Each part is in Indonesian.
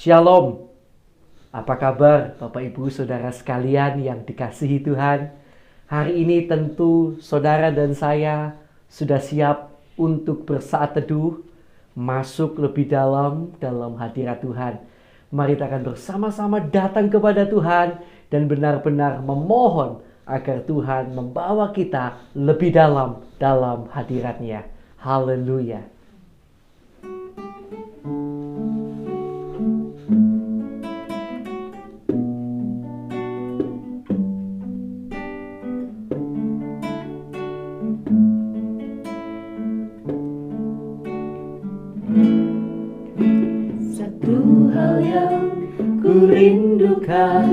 Shalom. Apa kabar Bapak Ibu Saudara sekalian yang dikasihi Tuhan? Hari ini tentu saudara dan saya sudah siap untuk bersaat teduh, masuk lebih dalam hadirat Tuhan. Mari kita akan bersama-sama datang kepada Tuhan dan benar-benar memohon agar Tuhan membawa kita lebih dalam hadirat-Nya. Haleluya. Satu hal yang ku rindukan,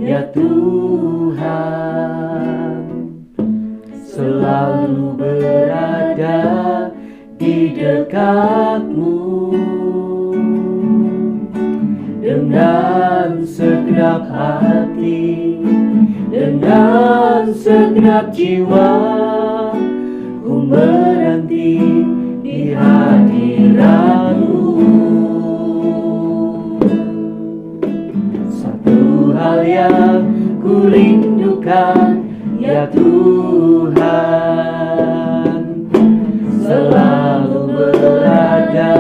ya Tuhan, selalu berada di dekat-Mu. Dengan segenap hati, dengan segenap jiwa, ku menanti di hadirat-Mu. Satu hal yang ku rindukan, ya Tuhan, selalu berada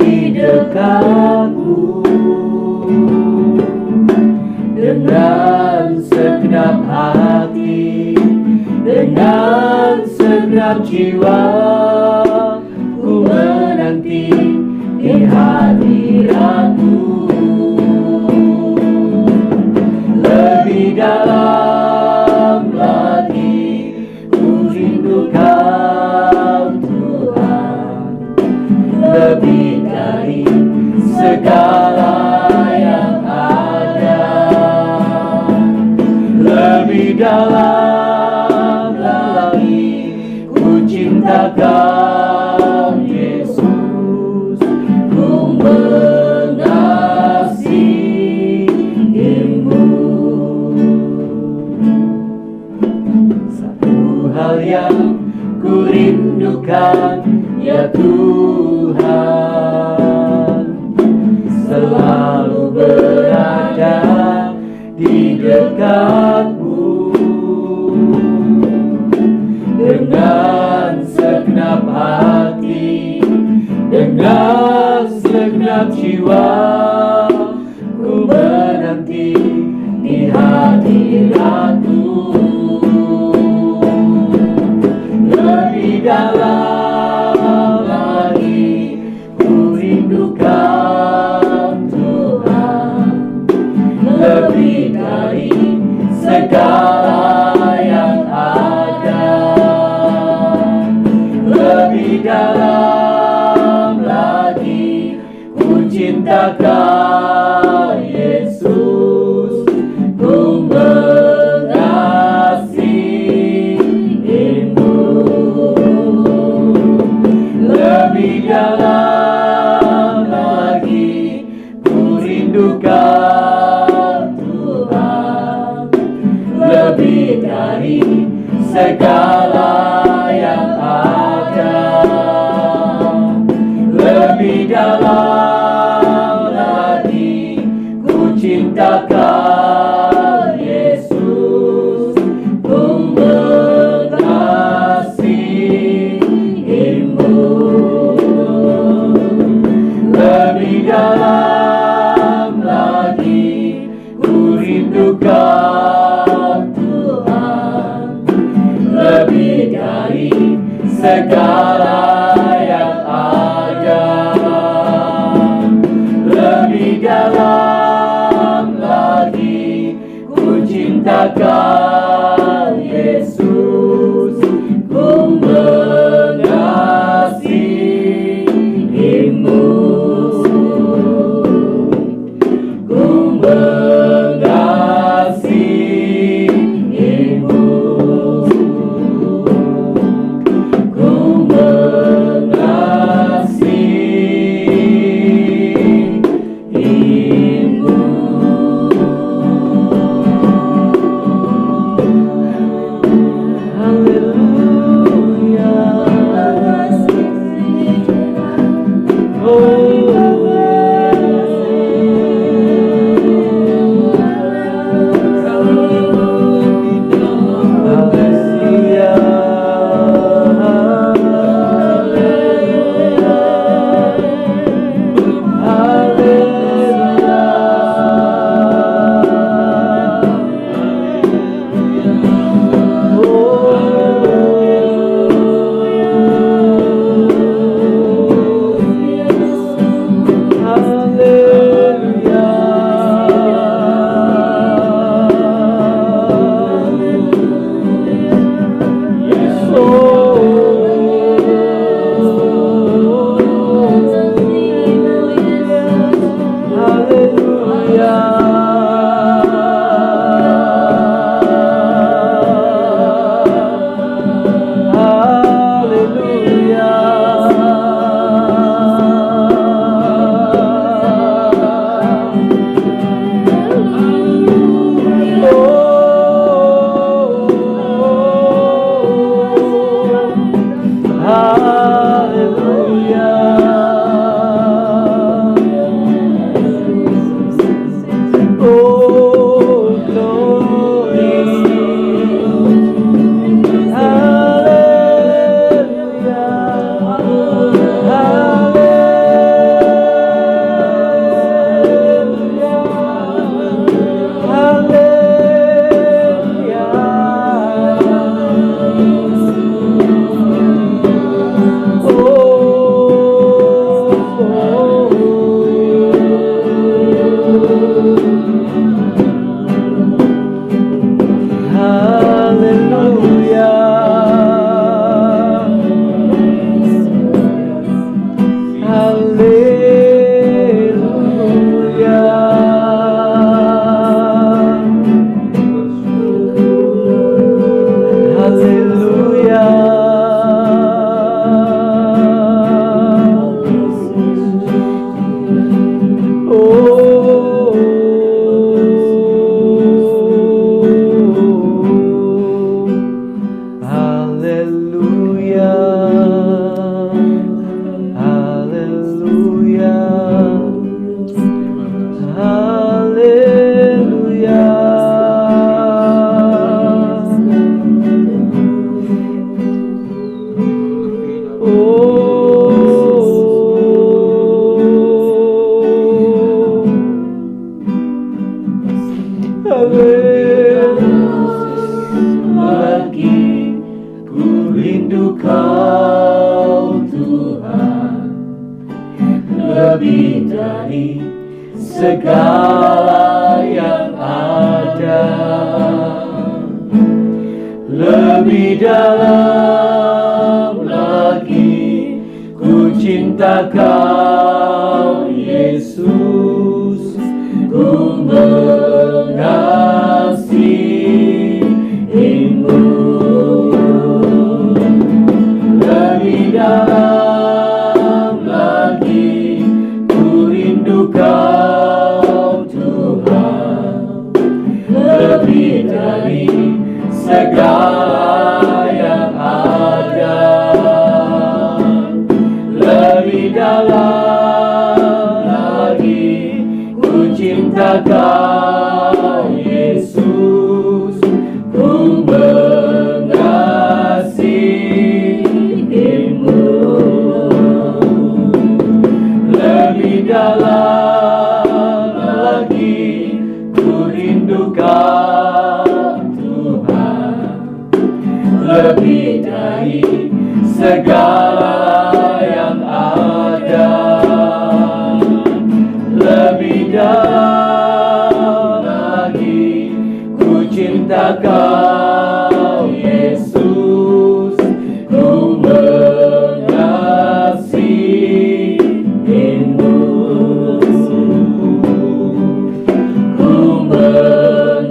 di dekat-Mu. Dengan segenap hati, dengan segenap jiwa, ku menanti di hadirat-Mu. Lebih dalam lagi ku rindukan Tuhan, lebih dari segala yang ada. Lebih dalam lagi ku cintakan Yesus, ku mengasihi-Mu. Satu hal yang ku rindukan, ya Tuhan, selalu berada di dekat-Mu. Dengan segenap hati, dengan segenap jiwa, ku menanti di hadirat-Mu. Lebih dalam lagi ku rindukan Tuhan, lebih dari segala yang ada. Lebih dalam lagi ku cintakan Yesus, ku mengasihi-Mu. Lebih dalam lagi ku rindukan Tuhan, lebih dari segala yang ada. Lebih dalam lagi ku cintakan Yesus, ku mengasihi-Mu. Lebih dalam lagi ku rindukan Tuhan, lebih dari segala yang ada. Lebih dalam lagi ku cintakan Yesus, ku mengasihi-Mu. Ku mengasihi-Mu. Ku mengasihi-Mu. segala yang ada. Lebih dalam lagi ku cinta Kau Yesus, ku mengasihimu. Lebih dalam lagi ku rindu Kau Tuhan, lebih dari segala yang ada. Lebih dalam lagi ku cinta Kau Yesus, ku mengasihimu. Lebih dalam lagi ku rindu Kau Tuhan, lebih dari segala yang ada. Lebih dalam lagi ku cinta Kau Yesus, ku mengasihimu. Ku mengasihimu.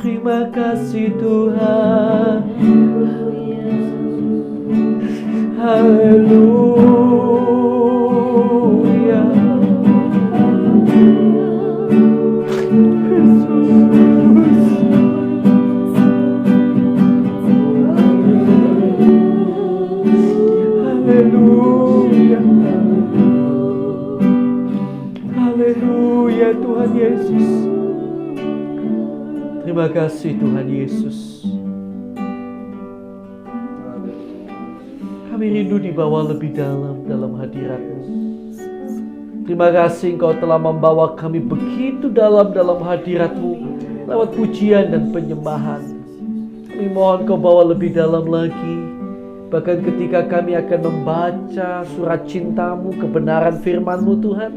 Terima kasih Tuhan. Haleluya. Haleluya. Haleluya Tuhan Yesus. Terima kasih Tuhan Yesus. Kami rindu dibawa lebih dalam hadirat-Mu. Terima kasih Engkau telah membawa kami begitu dalam hadirat-Mu lewat pujian dan penyembahan. Kami mohon Kau bawa lebih dalam lagi. Bahkan ketika kami akan membaca surat cinta-Mu, kebenaran firman-Mu Tuhan,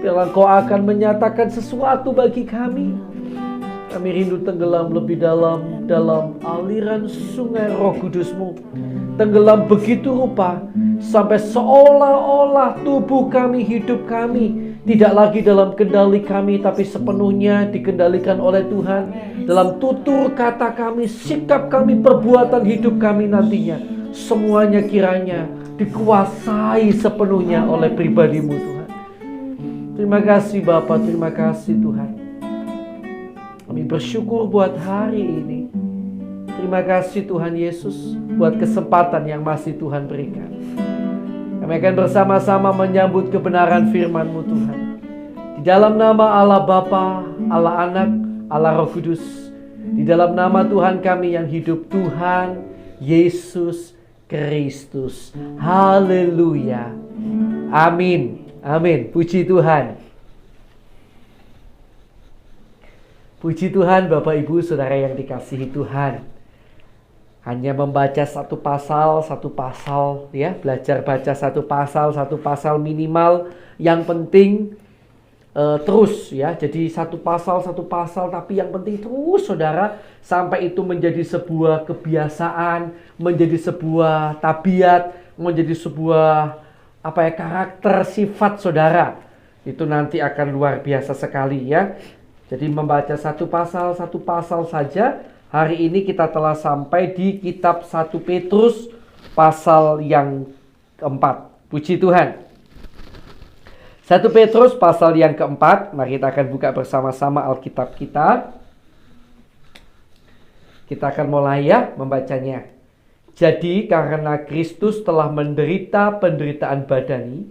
biarlah Kau akan menyatakan sesuatu bagi kami. Kami rindu tenggelam lebih dalam aliran sungai Roh Kudus-Mu. Tenggelam begitu rupa sampai seolah-olah tubuh kami, hidup kami tidak lagi dalam kendali kami, tapi sepenuhnya dikendalikan oleh Tuhan. Dalam tutur kata kami, sikap kami, perbuatan hidup kami nantinya, semuanya kiranya dikuasai sepenuhnya oleh pribadi-Mu Tuhan. Terima kasih Bapa, terima kasih Tuhan. Kami bersyukur buat hari ini. Terima kasih Tuhan Yesus buat kesempatan yang masih Tuhan berikan. Kami Kami akan bersama-sama menyambut kebenaran firman-Mu Tuhan. Di dalam nama Allah Bapa, Allah Anak, Allah Roh Kudus. Di dalam nama Tuhan kami yang hidup, Tuhan Yesus Kristus. Haleluya. Amin. Amin. Puji Tuhan. Puji Tuhan Bapak Ibu Saudara yang dikasihi Tuhan. Hanya membaca satu pasal ya. Belajar baca satu pasal minimal. Yang penting terus ya. Jadi satu pasal tapi yang penting terus Saudara, sampai itu menjadi sebuah kebiasaan, menjadi sebuah tabiat, menjadi sebuah karakter sifat Saudara. Itu nanti akan luar biasa sekali ya. Jadi membaca satu pasal saja. Hari ini kita telah sampai di kitab 1 Petrus pasal yang keempat. Puji Tuhan. 1 Petrus pasal yang keempat. Mari kita akan buka bersama-sama Alkitab kita. Kita akan mulai ya membacanya. Jadi karena Kristus telah menderita penderitaan badani,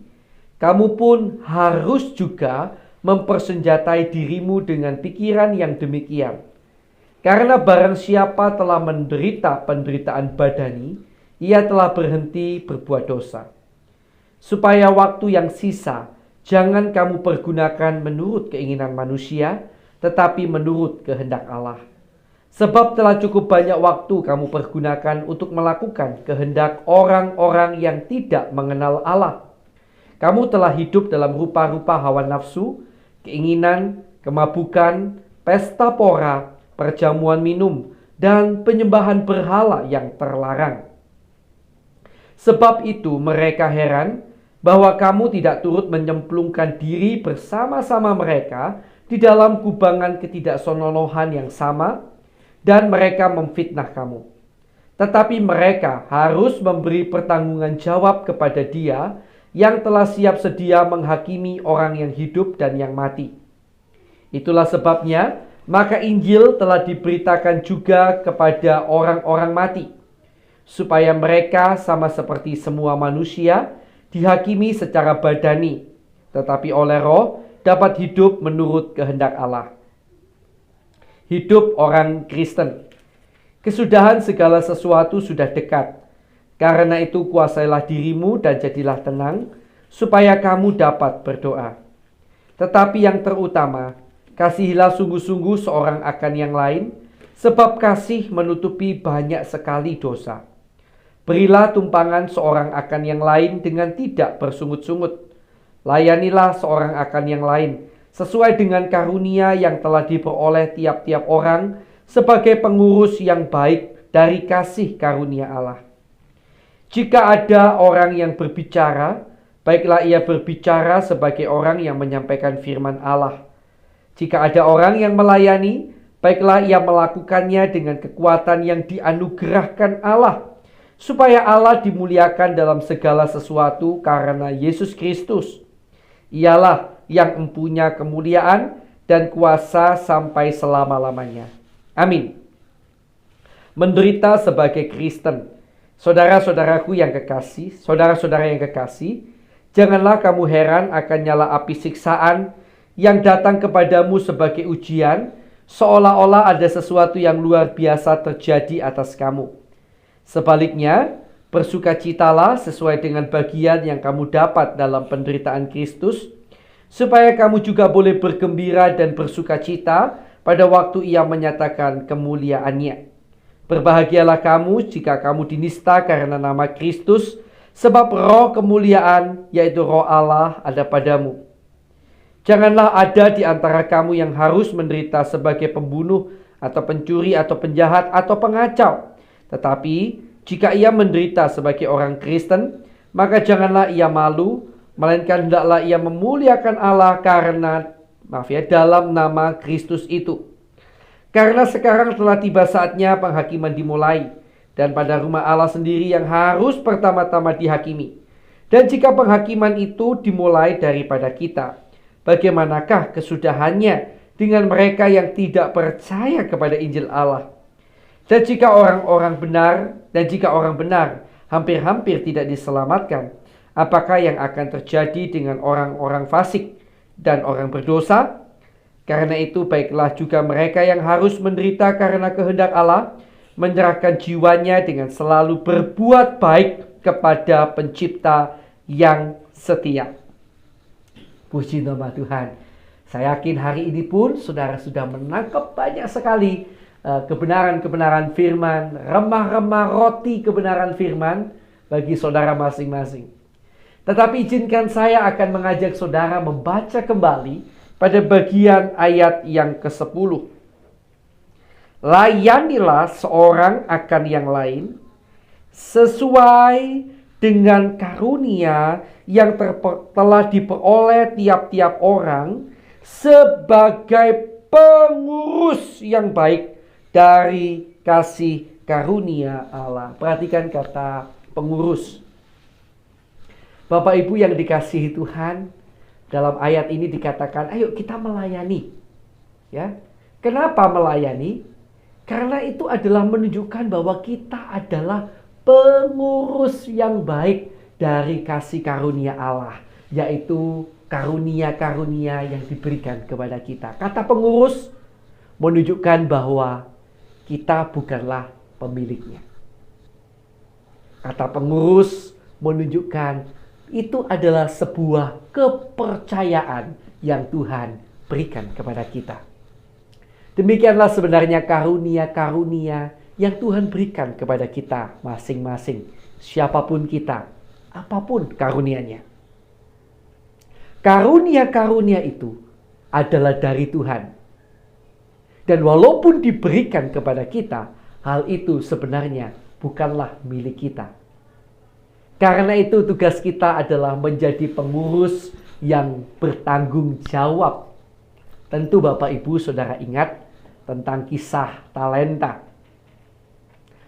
kamu pun harus juga mempersenjatai dirimu dengan pikiran yang demikian. Karena barang siapa telah menderita penderitaan badani, ia telah berhenti berbuat dosa. Supaya waktu yang sisa jangan kamu pergunakan menurut keinginan manusia, tetapi menurut kehendak Allah. Sebab telah cukup banyak waktu kamu pergunakan untuk melakukan kehendak orang-orang yang tidak mengenal Allah. Kamu telah hidup dalam rupa-rupa hawa nafsu, keinginan, kemabukan, pesta pora, perjamuan minum, dan penyembahan berhala yang terlarang. Sebab itu mereka heran bahwa kamu tidak turut menyemplungkan diri bersama-sama mereka di dalam kubangan ketidaksononohan yang sama, dan mereka memfitnah kamu. Tetapi mereka harus memberi pertanggungan jawab kepada Dia yang telah siap sedia menghakimi orang yang hidup dan yang mati. Itulah sebabnya, maka Injil telah diberitakan juga kepada orang-orang mati, supaya mereka sama seperti semua manusia, dihakimi secara badani, tetapi oleh Roh dapat hidup menurut kehendak Allah. Hidup orang Kristen. Kesudahan segala sesuatu sudah dekat. Karena itu kuasailah dirimu dan jadilah tenang, supaya kamu dapat berdoa. Tetapi yang terutama, kasihilah sungguh-sungguh seorang akan yang lain, sebab kasih menutupi banyak sekali dosa. Berilah tumpangan seorang akan yang lain dengan tidak bersungut-sungut. Layanilah seorang akan yang lain sesuai dengan karunia yang telah diperoleh tiap-tiap orang sebagai pengurus yang baik dari kasih karunia Allah. Jika ada orang yang berbicara, baiklah ia berbicara sebagai orang yang menyampaikan firman Allah. Jika ada orang yang melayani, baiklah ia melakukannya dengan kekuatan yang dianugerahkan Allah, supaya Allah dimuliakan dalam segala sesuatu karena Yesus Kristus. Ialah yang mempunyai kemuliaan dan kuasa sampai selama-lamanya. Amin. Menderita sebagai Kristen. Saudara-saudaraku yang kekasih, saudara-saudara yang kekasih, janganlah kamu heran akan nyala api siksaan yang datang kepadamu sebagai ujian, seolah-olah ada sesuatu yang luar biasa terjadi atas kamu. Sebaliknya, bersukacitalah sesuai dengan bagian yang kamu dapat dalam penderitaan Kristus, supaya kamu juga boleh bergembira dan bersukacita pada waktu Ia menyatakan kemuliaannya. Berbahagialah kamu jika kamu dinista karena nama Kristus, sebab roh kemuliaan, yaitu roh Allah, ada padamu. Janganlah ada di antara kamu yang harus menderita sebagai pembunuh, atau pencuri, atau penjahat, atau pengacau. Tetapi jika ia menderita sebagai orang Kristen, maka janganlah ia malu, melainkan hendaklah ia memuliakan Allah karena dalam nama Kristus itu. Karena sekarang telah tiba saatnya penghakiman dimulai, dan pada rumah Allah sendiri yang harus pertama-tama dihakimi. Dan jika penghakiman itu dimulai daripada kita, bagaimanakah kesudahannya dengan mereka yang tidak percaya kepada Injil Allah? Dan jika orang benar hampir-hampir tidak diselamatkan, Apakah yang akan terjadi dengan orang-orang fasik dan orang berdosa? Karena itu baiklah juga mereka yang harus menderita karena kehendak Allah, menyerahkan jiwanya dengan selalu berbuat baik kepada Pencipta yang setia. Puji nama Tuhan. Saya yakin hari ini pun saudara sudah menangkap banyak sekali kebenaran-kebenaran firman, remah-remah roti kebenaran firman bagi saudara masing-masing. Tetapi izinkan saya akan mengajak saudara membaca kembali pada bagian ayat yang ke-10. Layanilah seorang akan yang lain sesuai dengan karunia yang telah diperoleh tiap-tiap orang sebagai pengurus yang baik dari kasih karunia Allah. Perhatikan kata pengurus. Bapak Ibu yang dikasihi Tuhan, dalam ayat ini dikatakan, ayo kita melayani. Ya, kenapa melayani? Karena itu adalah menunjukkan bahwa kita adalah pengurus yang baik dari kasih karunia Allah, yaitu karunia-karunia yang diberikan kepada kita. Kata pengurus menunjukkan bahwa kita bukanlah pemiliknya. Kata pengurus menunjukkan itu adalah sebuah kepercayaan yang Tuhan berikan kepada kita. Demikianlah sebenarnya karunia-karunia yang Tuhan berikan kepada kita masing-masing. Siapapun kita, apapun karunianya. Karunia-karunia itu adalah dari Tuhan. Dan walaupun diberikan kepada kita, hal itu sebenarnya bukanlah milik kita. Karena itu tugas kita adalah menjadi pengurus yang bertanggung jawab. Tentu Bapak Ibu Saudara ingat tentang kisah talenta.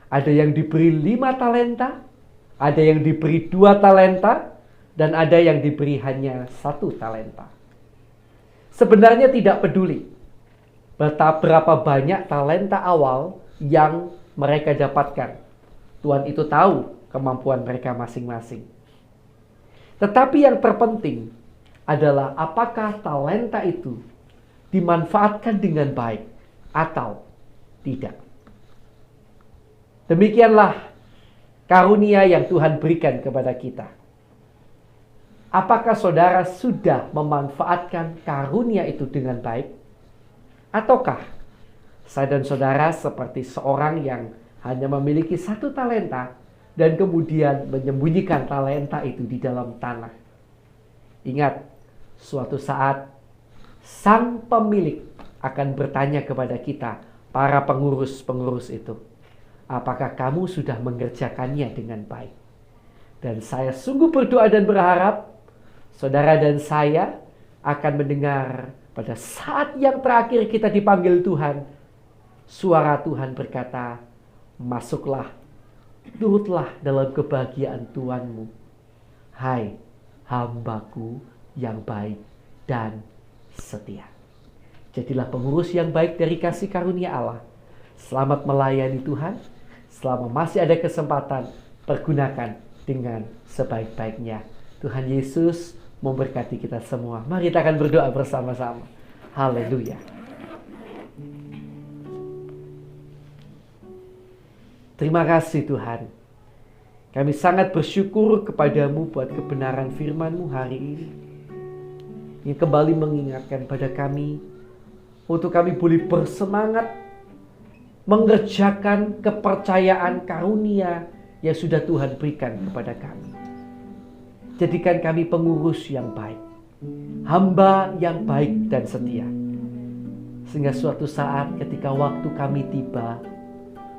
Ada yang diberi 5 talenta, ada yang diberi 2 talenta, dan ada yang diberi hanya 1 talenta. Sebenarnya tidak peduli berapa banyak talenta awal yang mereka dapatkan. Tuhan itu tahu kemampuan mereka masing-masing. Tetapi yang terpenting adalah apakah talenta itu dimanfaatkan dengan baik atau tidak. Demikianlah karunia yang Tuhan berikan kepada kita. Apakah saudara sudah memanfaatkan karunia itu dengan baik? Ataukah saya dan saudara seperti seorang yang hanya memiliki 1 talenta dan kemudian menyembunyikan talenta itu di dalam tanah? Ingat, suatu saat sang pemilik akan bertanya kepada kita, para pengurus-pengurus itu, apakah kamu sudah mengerjakannya dengan baik? Dan saya sungguh berdoa dan berharap saudara dan saya akan mendengar pada saat yang terakhir kita dipanggil Tuhan, suara Tuhan berkata, masuklah, turutlah dalam kebahagiaan Tuhanmu, hai hambaku yang baik dan setia. Jadilah pengurus yang baik dari kasih karunia Allah. Selamat melayani Tuhan. Selama masih ada kesempatan, pergunakan dengan sebaik-baiknya. Tuhan Yesus memberkati kita semua. Mari kita akan berdoa bersama-sama. Haleluya. Terima kasih Tuhan. Kami sangat bersyukur kepadamu buat kebenaran firman-Mu hari ini. Yang kembali mengingatkan pada kami, untuk kami boleh bersemangat mengerjakan kepercayaan karunia yang sudah Tuhan berikan kepada kami. Jadikan kami pengurus yang baik, hamba yang baik dan setia. Sehingga suatu saat ketika waktu kami tiba,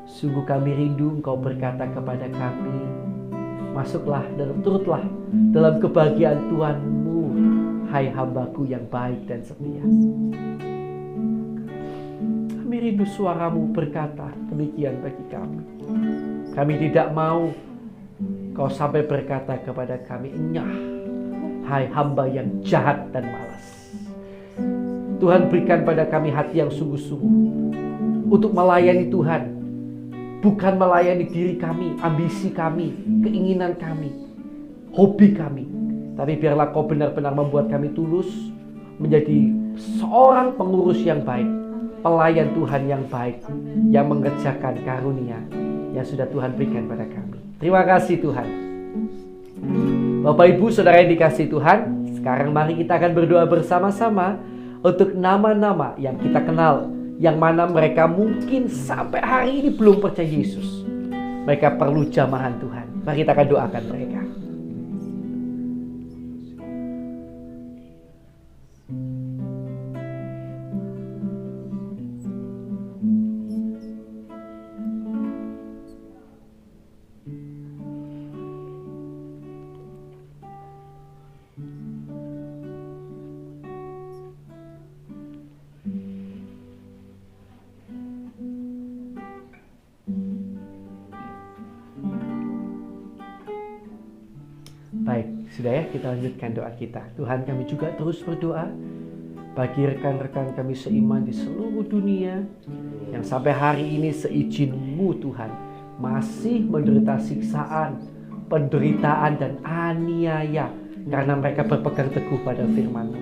sungguh kami rindu Engkau berkata kepada kami, masuklah dan turutlah dalam kebahagiaan Tuhan-Mu, hai hambaku yang baik dan setia. Kami rindu suara-Mu berkata demikian bagi kami. Kami tidak mau Kau sampai berkata kepada kami, enyah, hai hamba yang jahat dan malas. Tuhan berikan pada kami hati yang sungguh-sungguh untuk melayani Tuhan. Bukan melayani diri kami, ambisi kami, keinginan kami. hobi kami. Tapi biarlah Kau benar-benar membuat kami tulus menjadi seorang pengurus yang baik, pelayan Tuhan yang baik, yang mengerjakan karunia yang sudah Tuhan berikan pada kami. Terima kasih Tuhan. Bapak Ibu Saudara yang dikasihi Tuhan, sekarang mari kita akan berdoa bersama-sama untuk nama-nama yang kita kenal, yang mana mereka mungkin sampai hari ini belum percaya Yesus. Mereka perlu jamahan Tuhan. Mari kita akan doakan mereka. Baik, sudah ya, kita lanjutkan doa kita. Tuhan, kami juga terus berdoa bagi rekan-rekan kami seiman di seluruh dunia yang sampai hari ini seizin-Mu Tuhan masih menderita siksaan, penderitaan dan aniaya karena mereka berpegang teguh pada firman-Mu.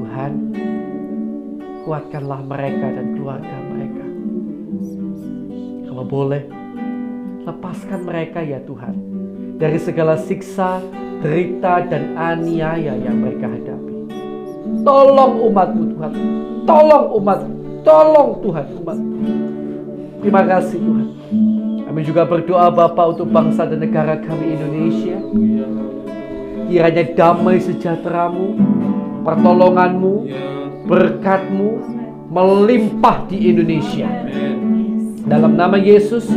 Tuhan, kuatkanlah mereka dan keluarga mereka. Kalau boleh, lepaskan mereka ya Tuhan dari segala siksa, derita, dan aniaya yang mereka hadapi. Tolong umat-Mu Tuhan. Tolong umat. Tolong Tuhan umat. Terima kasih Tuhan. Kami juga berdoa Bapa untuk bangsa dan negara kami Indonesia. Kiranya damai sejahtera-Mu, pertolongan-Mu, berkat-Mu melimpah di Indonesia. Dalam nama Yesus,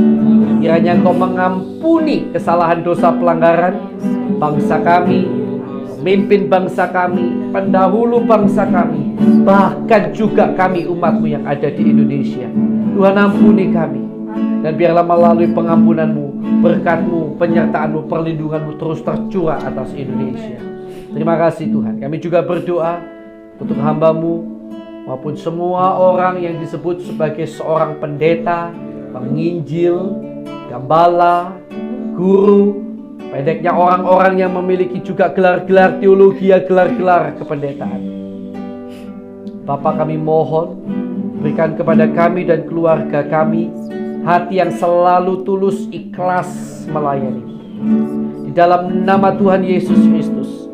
kiranya Engkau mengampuni kesalahan dosa pelanggaran bangsa kami, pemimpin bangsa kami, pendahulu bangsa kami, bahkan juga kami umat-Mu yang ada di Indonesia. Tuhan ampuni kami, dan biarlah melalui pengampunan-Mu, berkat-Mu, penyertaan-Mu, perlindungan-Mu terus tercurah atas Indonesia. Terima kasih Tuhan. Kami juga berdoa untuk hamba-Mu maupun semua orang yang disebut sebagai seorang pendeta, penginjil, gembala, guru, pendeknya orang-orang yang memiliki juga gelar-gelar teologi, gelar-gelar kependetaan. Bapa, kami mohon berikan kepada kami dan keluarga kami hati yang selalu tulus ikhlas melayani. Di dalam nama Tuhan Yesus Kristus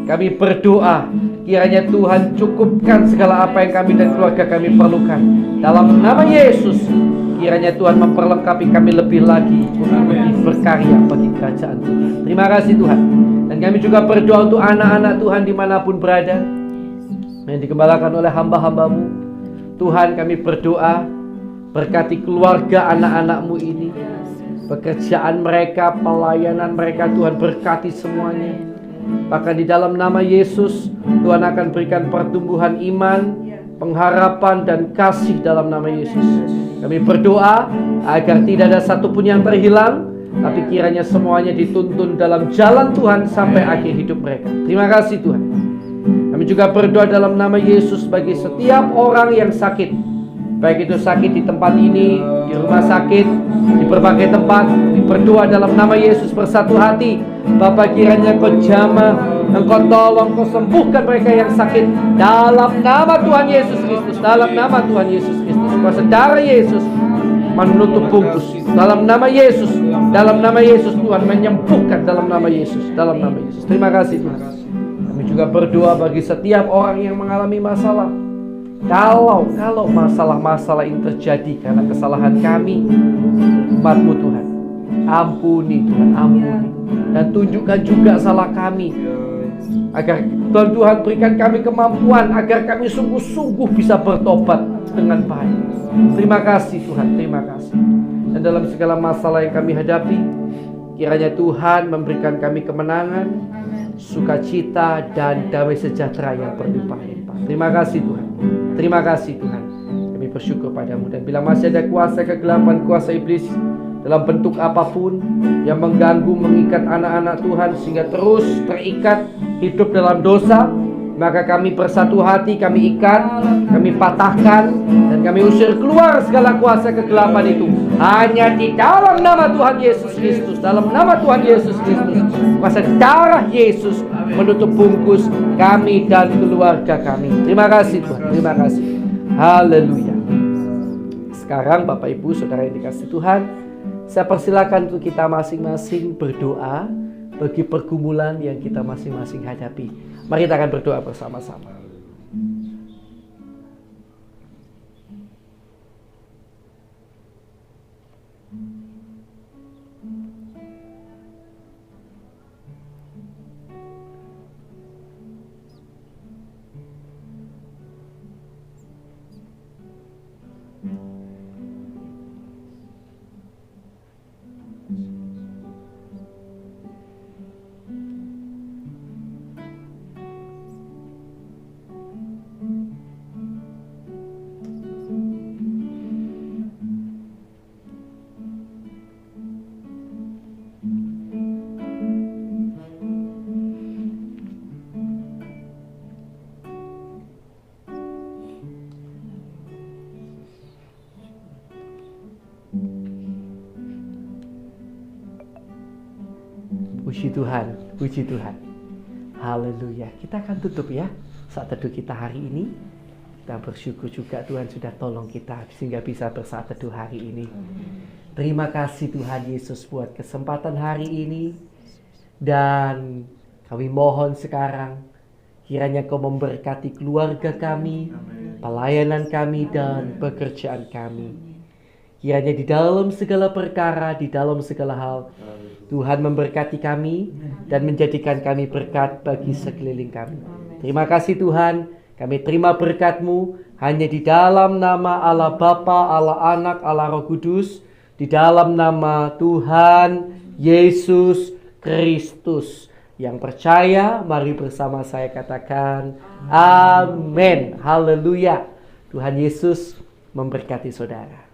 kami berdoa, kiranya Tuhan cukupkan segala apa yang kami dan keluarga kami perlukan. Dalam nama Yesus, kiranya Tuhan memperlengkapi kami lebih lagi untuk lebih berkarya bagi kerajaan Tuhan. Terima kasih Tuhan. Dan kami juga berdoa untuk anak-anak Tuhan dimanapun berada, yang digembalakan oleh hamba-hamba-Mu. Tuhan, kami berdoa, berkati keluarga anak-anak-Mu ini, pekerjaan mereka, pelayanan mereka, Tuhan berkati semuanya. Bahkan di dalam nama Yesus, Tuhan akan berikan pertumbuhan iman, pengharapan dan kasih dalam nama Yesus. Kami berdoa agar tidak ada satupun yang terhilang, tapi kiranya semuanya dituntun dalam jalan Tuhan sampai akhir hidup mereka. Terima kasih Tuhan. Kami juga berdoa dalam nama Yesus bagi setiap orang yang sakit, baik itu sakit di tempat ini, di rumah sakit, di berbagai tempat. Kami berdoa dalam nama Yesus bersatu hati. Bapa, kiranya Engkau jamah, Engkau tolong, Engkau sembuhkan mereka yang sakit dalam nama Tuhan Yesus Kristus. Dalam nama Tuhan Yesus Kristus, kuasa darah Yesus menutup bungkus. Dalam nama Yesus, dalam nama Yesus Tuhan menyembuhkan dalam nama Yesus, dalam nama Yesus. Terima kasih Tuhan. Kami juga berdoa bagi setiap orang yang mengalami masalah. Kalau masalah-masalah ini terjadi karena kesalahan kami, umat-Mu Tuhan, ampuni Tuhan, ampuni. Dan tunjukkan juga salah kami, agar Tuhan berikan kami kemampuan, agar kami sungguh-sungguh bisa bertobat dengan baik. Terima kasih Tuhan, terima kasih. Dan dalam segala masalah yang kami hadapi, kiranya Tuhan memberikan kami kemenangan, sukacita dan damai sejahtera yang berlimpah-limpah. Terima kasih Tuhan. Terima kasih Tuhan. Kami bersyukur padamu. Dan bila masih ada kuasa kegelapan, kuasa iblis dalam bentuk apapun yang mengganggu, mengikat anak-anak Tuhan sehingga terus terikat hidup dalam dosa, maka kami bersatu hati, kami ikat, kami patahkan, dan kami usir keluar segala kuasa kegelapan itu. Hanya di dalam nama Tuhan Yesus Kristus, dalam nama Tuhan Yesus Kristus, Kuasa darah Yesus menutup bungkus kami dan keluarga kami. Terima kasih Tuhan, terima kasih. Haleluya. Sekarang Bapak Ibu Saudara yang dikasihi Tuhan, saya persilakan untuk kita masing-masing berdoa bagi pergumulan yang kita masing-masing hadapi. Mari kita akan berdoa bersama-sama. Puji Tuhan, puji Tuhan. Haleluya. Kita akan tutup ya saat teduh kita hari ini. Kita bersyukur juga Tuhan sudah tolong kita sehingga bisa bersaat teduh hari ini. Terima kasih Tuhan Yesus buat kesempatan hari ini. Dan kami mohon sekarang kiranya Kau memberkati keluarga kami, pelayanan kami dan pekerjaan kami. Kiranya di dalam segala perkara, di dalam segala hal, Tuhan memberkati kami dan menjadikan kami berkat bagi sekeliling kami. Terima kasih Tuhan, kami terima berkat-Mu hanya di dalam nama Allah Bapa, Allah Anak, Allah Roh Kudus, di dalam nama Tuhan Yesus Kristus. Yang percaya, mari bersama saya katakan amin. Haleluya. Tuhan Yesus memberkati saudara.